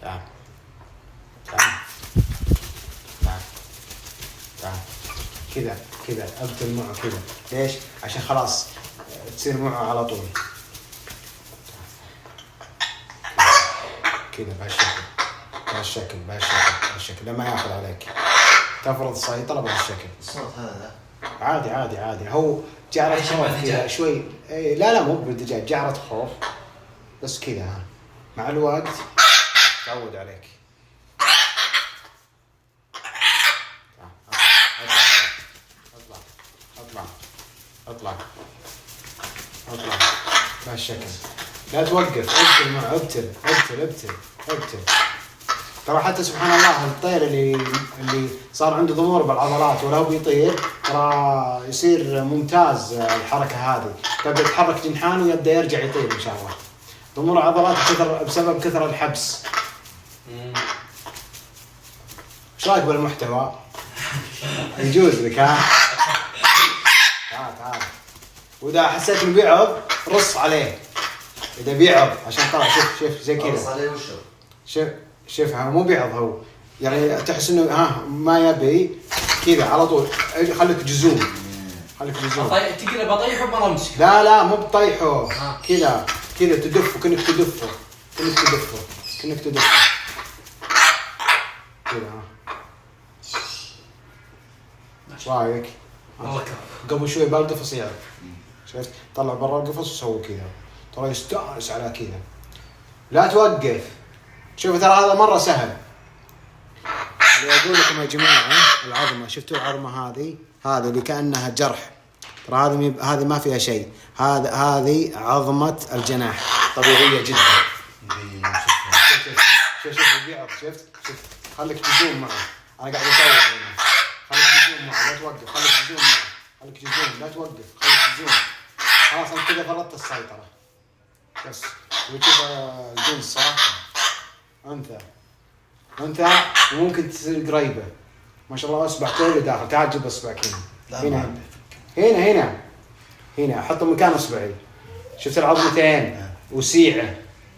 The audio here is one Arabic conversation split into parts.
تعال تعال تعال تعال كذا كذا ابتل معه كذا. ليش؟ عشان خلاص تصير معه على طول كذا بهالشكل لما ياخذ عليك تفرض السيطرة بهالشكل. الصوت هذا عادي هو جعرة خوف كذا شوي. لا مو بالدجاج، جعرة خوف بس كذا. ها مع الوقت تعود عليك. اطلع بهالشكل. لا توقف، ابتل معه، ابتل. ترى حتى سبحان الله الطير اللي صار عنده ضمور بالعضلات ولا هو بيطير ترى يصير ممتاز. الحركة هذه تبدأ تحرك جنحانه يبدأ يرجع يطير إن شاء الله. ضمور العضلات بسبب كثر الحبس. ايش رايك بالمحتوى؟ يجوز لك ها؟ تعال واذا حسيت انه بيعض رص عليه. اذا بيعض عشان خلاص شوف زي كذا. رص عليه وشو؟ شوفها مو بيعض هو، يعني تحس انه ما يبي كذا على طول. خليك جزوم. تقدر بطيحه بمره امسك. لا مو بطيحه. كذا تدفه كأنك تدفه كذا. ايش رايك؟ قبل شوي بالقفص يعرف. شفت؟ طلع برا القفص وسوي كذا. ترى يستانس على كذا. لا توقف. شوف ترى هذا مرة سهل. اللي أقول لكم يا جماعة العظمة، شفتوا العظمة هذه اللي كأنها جرح. ترى هذه ما فيها شيء. هذه عظمة الجناح طبيعية جدا. شوف البيعض. شفت؟ خليك تجوم معه. أنا قاعد أسوي هنا. خليك تجوم معه لا توقف. لا توقف. خليك تجوم. خلاص أنت كذا فرضت السيطرة. بس وشوف الجنس صح. أنثى وممكن تصير قريبة. ما شاء الله أصبع كله داخل. تعال جيب أصبعك هنا أحطه مكان أصبعي. شفت العظمتين وسيعة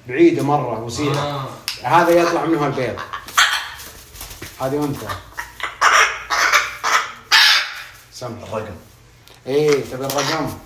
بعيدة مرة وسيعة. هذا يطلع منها البيض. هذه أنثى. الرقم. تبي الرقم.